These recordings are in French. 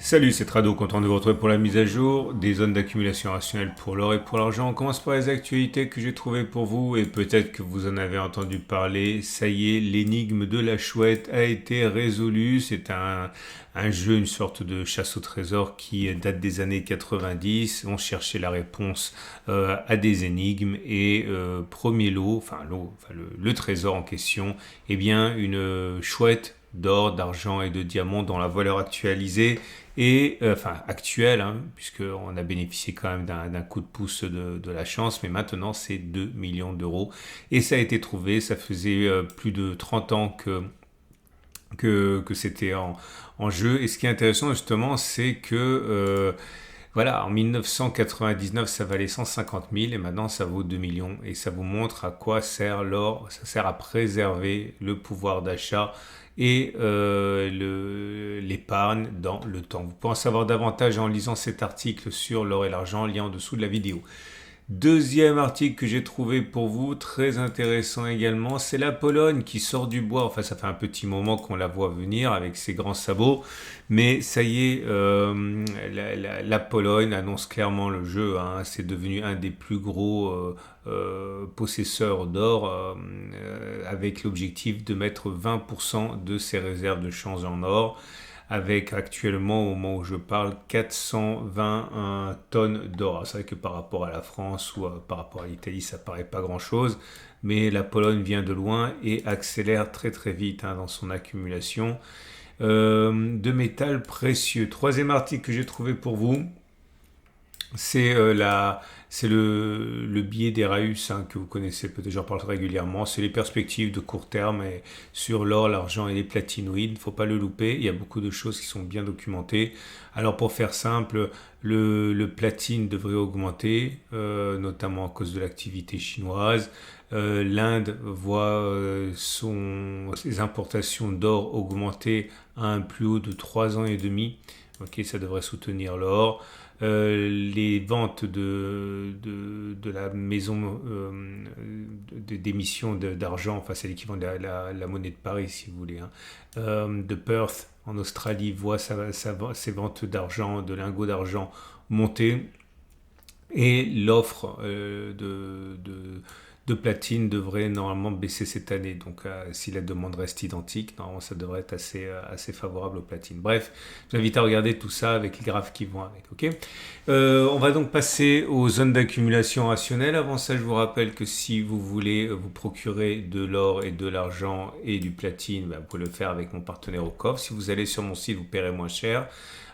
Salut, c'est Trado, content de vous retrouver pour la mise à jour des zones d'accumulation rationnelle pour l'or et pour l'argent. On commence par les actualités que j'ai trouvées pour vous et peut-être que vous en avez entendu parler. Ça y est, l'énigme de la chouette a été résolue. C'est un jeu, une sorte de chasse au trésor qui date des années 90. On cherchait la réponse à des énigmes et premier lot, le trésor en question, eh bien une chouette d'or, d'argent et de diamants dont la valeur actualisée et actuelle, hein, puisqu'on a bénéficié quand même d'un coup de pouce de la chance, mais maintenant c'est 2 millions d'euros. Et ça a été trouvé, ça faisait plus de 30 ans que c'était en jeu. Et ce qui est intéressant justement, c'est que voilà, en 1999, ça valait 150 000 et maintenant ça vaut 2 millions. Et ça vous montre à quoi sert l'or. Ça sert à préserver le pouvoir d'achat et l'épargne dans le temps. Vous pouvez en savoir davantage en lisant cet article sur l'or et l'argent, lien en dessous de la vidéo. Deuxième article que j'ai trouvé pour vous, très intéressant également, c'est la Pologne qui sort du bois. Enfin, ça fait un petit moment qu'on la voit venir avec ses grands sabots, mais ça y est, la Pologne annonce clairement le jeu, hein. C'est devenu un des plus gros possesseurs d'or avec l'objectif de mettre 20% de ses réserves de change en or avec actuellement, au moment où je parle, 420 tonnes d'or. C'est vrai que par rapport à la France ou par rapport à l'Italie, ça paraît pas grand-chose, mais la Pologne vient de loin et accélère très très vite, hein, dans son accumulation de métal précieux. Troisième article que j'ai trouvé pour vous, c'est le billet d'Eraeus, hein, que vous connaissez peut-être, j'en parle régulièrement. C'est les perspectives de court terme sur l'or, l'argent et les platinoïdes. Il ne faut pas le louper. Il y a beaucoup de choses qui sont bien documentées. Alors pour faire simple, le platine devrait augmenter, notamment à cause de l'activité chinoise. L'Inde voit ses importations d'or augmenter à un plus haut de 3 ans et demi. Ok, ça devrait soutenir l'or. Les ventes de la maison d'émission d'argent, enfin c'est l'équivalent de la monnaie de Paris si vous voulez, hein, de Perth en Australie voit ses ventes d'argent, de lingots d'argent monter et l'offre de platine devrait normalement baisser cette année. Donc si la demande reste identique, normalement ça devrait être assez favorable aux platines. Bref, je vous invite à regarder tout ça avec les graphes qui vont avec. Ok. On va donc passer aux zones d'accumulation rationnelle. Avant ça, je vous rappelle que si vous voulez vous procurer de l'or et de l'argent et du platine, ben, vous pouvez le faire avec mon partenaire au coffre. Si vous allez sur mon site, vous paierez moins cher.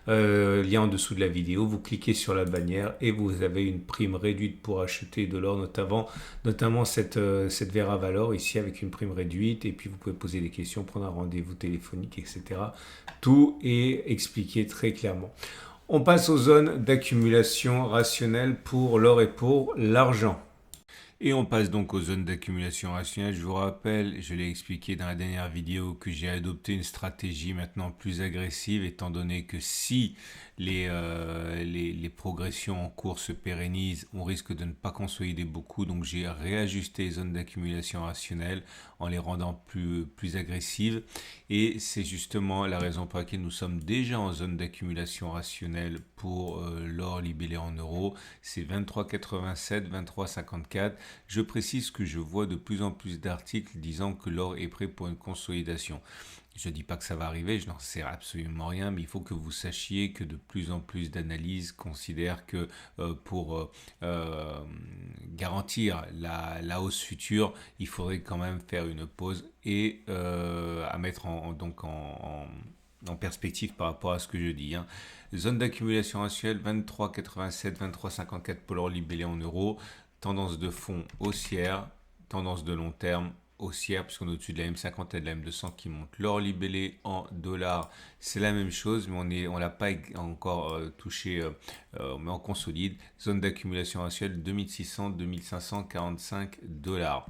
Lien en dessous de la vidéo, vous cliquez sur la bannière et vous avez une prime réduite pour acheter de l'or, notamment cette Vera Valor ici avec une prime réduite, et puis vous pouvez poser des questions, prendre un rendez-vous téléphonique, etc. Tout est expliqué très clairement. On passe aux zones d'accumulation rationnelle pour l'or et pour l'argent. Et on passe donc aux zones d'accumulation rationnelle. Je vous rappelle, je l'ai expliqué dans la dernière vidéo, que j'ai adopté une stratégie maintenant plus agressive, étant donné que si les progressions en cours se pérennisent, on risque de ne pas consolider beaucoup. Donc j'ai réajusté les zones d'accumulation rationnelle en les rendant plus agressives. Et c'est justement la raison pour laquelle nous sommes déjà en zone d'accumulation rationnelle pour l'or libellé en euros. C'est 23,87, 23,54. Je précise que je vois de plus en plus d'articles disant que l'or est prêt pour une consolidation. Je ne dis pas que ça va arriver, je n'en sais absolument rien, mais il faut que vous sachiez que de plus en plus d'analyses considèrent que pour garantir la hausse future, il faudrait quand même faire une pause et à mettre en perspective par rapport à ce que je dis, hein. Zone d'accumulation rationnelle 23,87, 23,54 pour l'or libellé en euros. Tendance de fond haussière, tendance de long terme haussière, puisqu'on est au-dessus de la M50 et de la M200 qui monte. L'or libellé en dollars, c'est la même chose, mais on l'a pas encore touché, mais on consolide. Zone d'accumulation rationnelle 2600, 2545 dollars.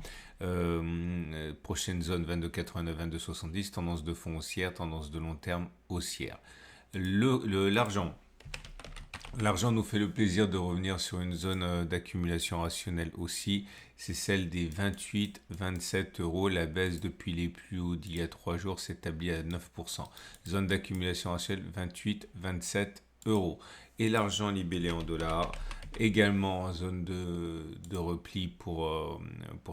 Prochaine zone 22,89, 22,70, tendance de fond haussière, tendance de long terme haussière. L'argent. L'argent nous fait le plaisir de revenir sur une zone d'accumulation rationnelle aussi. C'est celle des 28-27 euros. La baisse depuis les plus hauts d'il y a 3 jours s'établit à 9%. Zone d'accumulation rationnelle 28-27 euros. Et l'argent libellé en dollars, également en zone de repli pour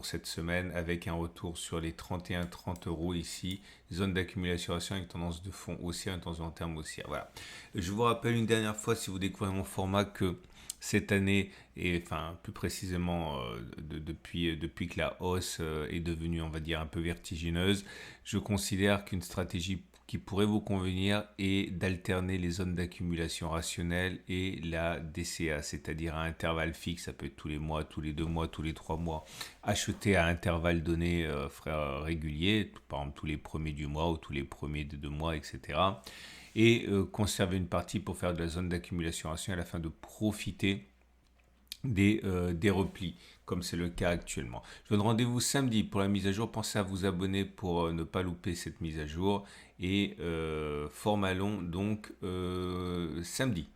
cette semaine, avec un retour sur les 31-30 euros ici. Zone d'accumulation avec tendance de fond haussière, une tendance de long terme haussière. Voilà. Je vous rappelle une dernière fois, si vous découvrez mon format, que cette année, et enfin plus précisément depuis que la hausse est devenue, on va dire, un peu vertigineuse, je considère qu'une stratégie qui pourrait vous convenir est d'alterner les zones d'accumulation rationnelle et la DCA, c'est-à-dire à intervalles fixes, ça peut être tous les mois, tous les 2 mois, tous les 3 mois, acheter à intervalles donnés réguliers, par exemple tous les premiers du mois ou tous les premiers des 2 mois, etc. Et conserver une partie pour faire de la zone d'accumulation rationnelle afin de profiter des replis, comme c'est le cas actuellement. Je vous donne rendez-vous samedi pour la mise à jour. Pensez à vous abonner pour ne pas louper cette mise à jour. Et format long, donc samedi.